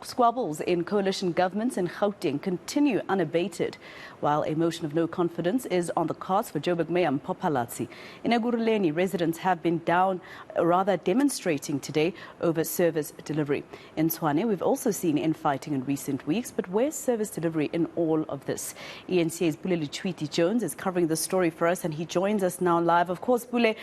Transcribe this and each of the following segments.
squabbles in coalition governments in Gauteng continue unabated, while a motion of no confidence is on the cards for Joburg Mayor Mpho Phalatse. In Ekurhuleni, residents have been demonstrating today over service delivery. In Tshwane, we've also seen infighting in recent weeks, but where's service delivery in all of this? eNCA's Pule Letshwiti-Jones is covering the story for us, and he joins us now live. Of course, Pule,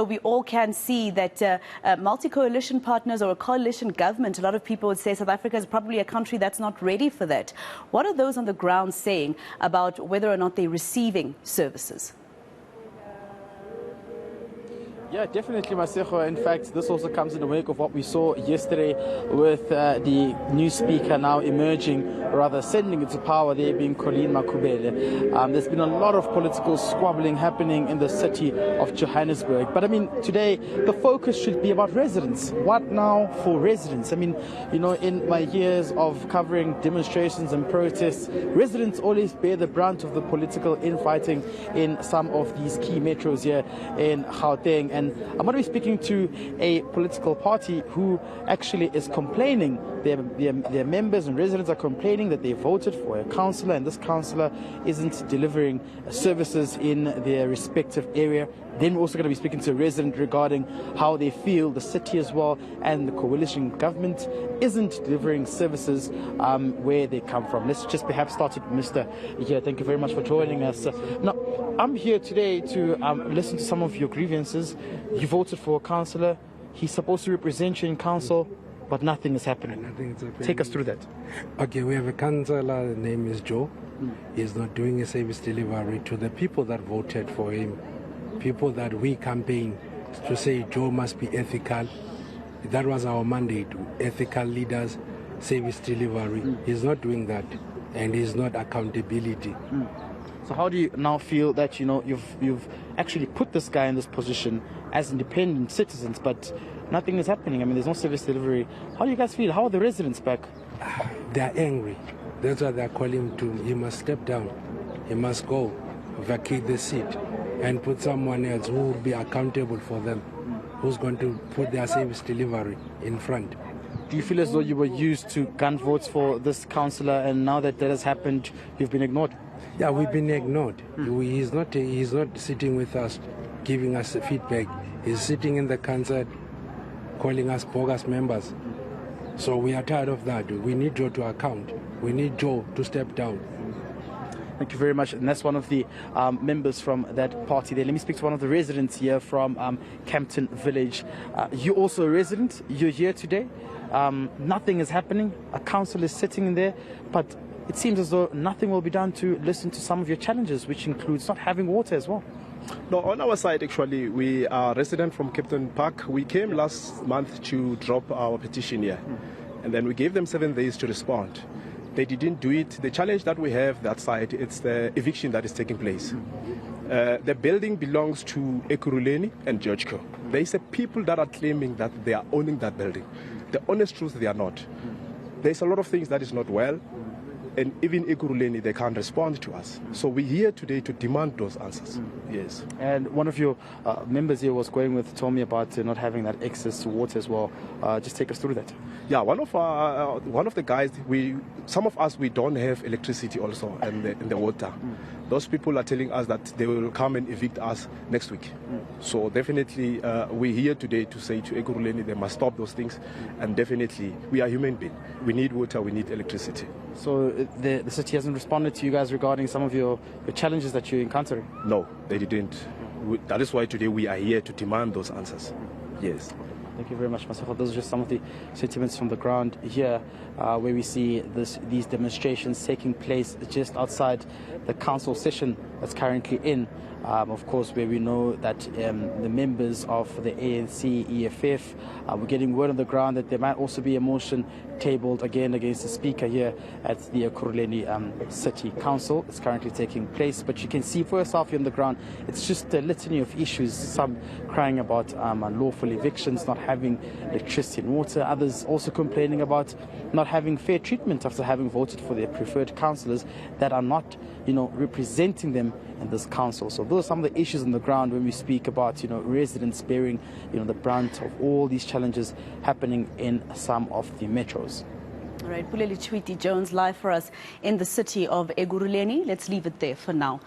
we all can see that multi-coalition partners or a coalition government, a lot of people would say South Africa is probably a country that's not ready for that. What are those on the ground saying about whether or not they're receiving services? Yeah, definitely, Masego. In fact, this also comes in the wake of what we saw yesterday with the new speaker now emerging, rather ascending into power, there being Colleen Makubele. There's been a lot of political squabbling happening in the city of Johannesburg. But I mean, today, the focus should be about residents. What now for residents? I mean, in my years of covering demonstrations and protests, residents always bear the brunt of the political infighting in some of these key metros here in Gauteng. And I'm going to be speaking to a political party who actually is complaining. Their members and residents are complaining that they voted for a councillor, and this councillor isn't delivering services in their respective area. Then we're also going to be speaking to a resident regarding how they feel the city as well and the coalition government isn't delivering services where they come from. Let's just perhaps start with Mr. here. Thank you very much for joining us. Now, I'm here today to listen to some of your grievances. You voted for a councillor. He's supposed to represent you in council, but nothing is happening. Take us through that. Okay, we have a councillor, the name is Joe. He's not doing a service delivery to the people that voted for him. People that we campaign to say Joe must be ethical. That was our mandate, ethical leaders, service delivery. He's not doing that, and he's not accountability. So how do you now feel that you've actually put this guy in this position as independent citizens, but nothing is happening? I mean, there's no service delivery. How do you guys feel? How are the residents back? They're angry. That's why they're calling him to. He must step down. He must go, vacate the seat, and put someone else who will be accountable for them, who's going to put their service delivery in front. Do you feel as though you were used to gun votes for this councillor, and now that has happened, you've been ignored? Yeah, we've been ignored. He's not sitting with us, giving us feedback. He's sitting in the council, calling us bogus members. So we are tired of that. We need Joe to account. We need Joe to step down. Thank you very much. And that's one of the members from that party there. Let me speak to one of the residents here from Campton Village. You're also a resident. You're here today. Nothing is happening. A council is sitting in there, but it seems as though nothing will be done to listen to some of your challenges, which includes not having water as well. No, on our side, actually, we are residents from Captain Park. We came last month to drop our petition here, and then we gave them 7 days to respond. They didn't do it. The challenge that we have that side, it's the eviction that is taking place. The building belongs to Ekurhuleni and Joburg. There's a people that are claiming that they are owning that building. The honest truth, they are not. There's a lot of things that is not well. And even Ekurhuleni, they can't respond to us. So we're here today to demand those answers. Yes. And one of your members here told me about not having that access to water as well. Just take us through that. Yeah, one of the guys, some of us, we don't have electricity also and the water. Those people are telling us that they will come and evict us next week. So definitely we're here today to say to Ekurhuleni they must stop those things. And definitely we are human beings. We need water, we need electricity. So the city hasn't responded to you guys regarding some of your challenges that you're encountering? No, they didn't. That is why today we are here to demand those answers. Yes. Thank you very much, Masego. Those are just some of the sentiments from the ground here, where we see these demonstrations taking place just outside the council session that's currently in. Of course, where we know that the members of the ANC, EFF, we're getting word on the ground that there might also be a motion tabled again against the speaker here at the Ekurhuleni City Council. It's currently taking place, but you can see for yourself here on the ground, it's just a litany of issues, some crying about unlawful evictions, not having electricity and water, others also complaining about not having fair treatment after having voted for their preferred councillors that are not, representing them in this council. So those are some of the issues on the ground when we speak about, residents bearing, the brunt of all these challenges happening in some of the metros. All right, Pule Letshwiti-Jones live for us in the city of Ekurhuleni. Let's leave it there for now.